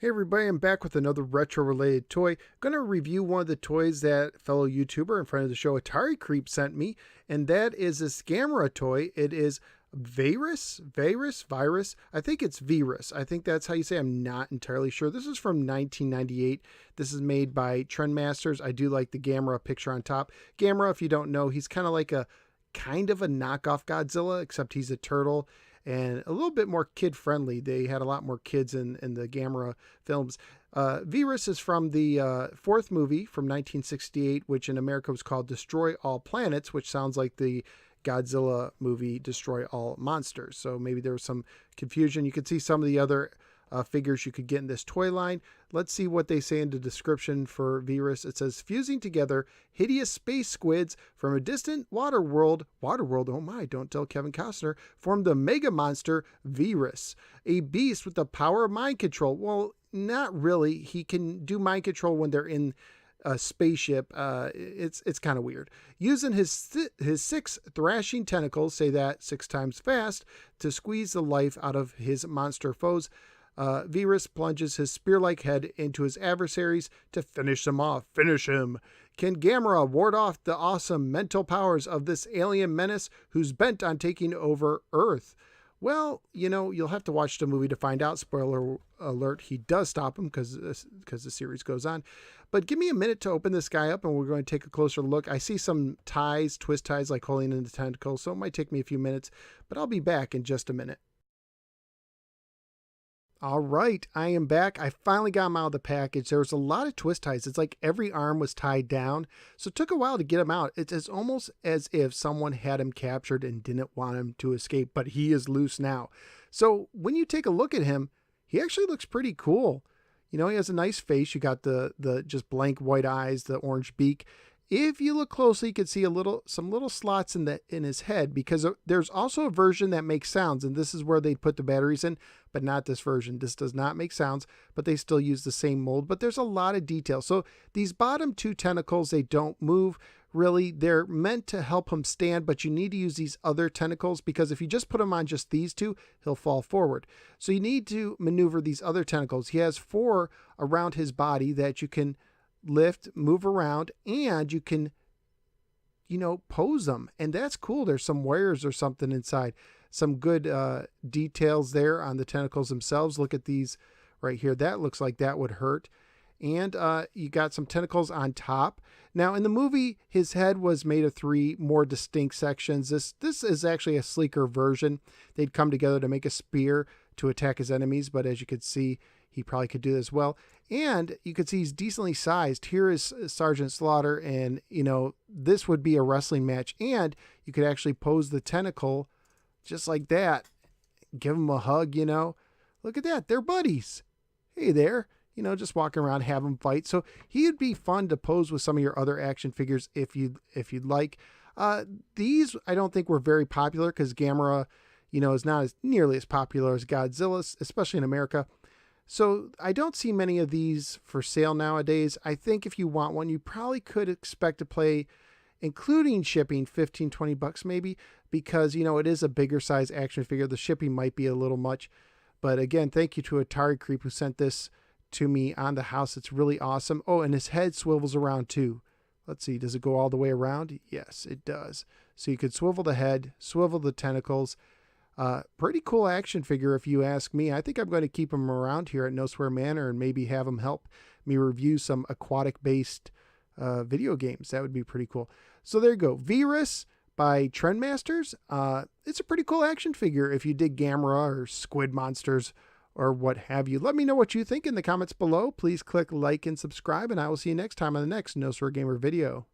Hey everybody, I'm back with another retro related toy. I'm going to review one of the toys that fellow YouTuber and friend of the show Atari Creep sent me, and that is this GameraToy. It is Virus. I think it's Virus. I think that's how you say. I'm not entirely sure. This is from 1998. This is made by Trendmasters. I do like the Gamera picture on top. Gamera, if you don't know, he's kind of a knockoff Godzilla, except he's a turtle and a little bit more kid friendly. They had a lot more kids in the Gamera films. Virus is from the fourth movie from 1968, which in America was called Destroy All Planets, which sounds like the Godzilla movie Destroy All Monsters. So maybe there was some confusion. You can see some of the other figures you could get in this toy line. Let's see what they say in the description for Virus. It says, fusing together hideous space squids from a distant waterworld, oh my, don't tell Kevin Costner, formed the mega monster Virus, a beast with the power of mind control. Well, not really. He can do mind control when they're in a spaceship. It's kind of weird. Using his 6 thrashing tentacles, say that 6 times fast, to squeeze the life out of his monster foes, Virus plunges his spear-like head into his adversaries to finish them off. Finish him. Can Gamera ward off the awesome mental powers of this alien menace who's bent on taking over Earth? Well, you'll have to watch the movie to find out. Spoiler alert, he does stop him because the series goes on. But give me a minute to open this guy up and we're going to take a closer look. I see some ties, twist ties, like holding in the tentacles, so it might take me a few minutes, but I'll be back in just a minute. All right, I am back. I finally got him out of the package. There was a lot of twist ties. It's like every arm was tied down. So it took a while to get him out. It's almost as if someone had him captured and didn't want him to escape, but he is loose now. So when you take a look at him, he actually looks pretty cool. He has a nice face. You got the just blank white eyes, the orange beak. If you look closely, you can see some little slots in his head, because there's also a version that makes sounds, and this is where they put the batteries in, but not this version. This does not make sounds, but they still use the same mold, but there's a lot of detail. So these bottom 2 tentacles, they don't move really. They're meant to help him stand, but you need to use these other tentacles, because if you just put him on just these 2, he'll fall forward. So you need to maneuver these other tentacles. He has 4 around his body that you can lift, move around, and you can pose them, and that's cool. There's some wires or something inside. Some good details there on the tentacles themselves. Look at these right here. That looks like that would hurt. And you got some tentacles on top. Now in the movie, his head was made of 3 more distinct sections. This is actually a sleeker version. They'd come together to make a spear to attack his enemies, but as you could see, he probably could do this well. And you could see he's decently sized. Here is Sergeant Slaughter, and this would be a wrestling match. And you could actually pose the tentacle just like that. Give him a hug, Look at that. They're buddies. Hey there. Just walking around, have them fight. So he'd be fun to pose with some of your other action figures if you'd like. These I don't think were very popular, because Gamera, is not nearly as popular as Godzilla, especially in America. So I don't see many of these for sale nowadays. I think if you want one, you probably could expect to pay, including shipping, 15, 20 bucks maybe, because, it is a bigger size action figure. The shipping might be a little much. But again, thank you to Atari Creep who sent this to me on the house. It's really awesome. Oh, and his head swivels around too. Let's see, does it go all the way around? Yes, it does. So you could swivel the head, swivel the tentacles. Pretty cool action figure if you ask me. I think I'm going to keep him around here at No Swear Manor and maybe have him help me review some aquatic-based video games. That would be pretty cool. So there you go. Virus by Trendmasters. It's a pretty cool action figure if you dig Gamera or Squid Monsters or what have you. Let me know what you think in the comments below. Please click like and subscribe, and I will see you next time on the next No Swear Gamer video.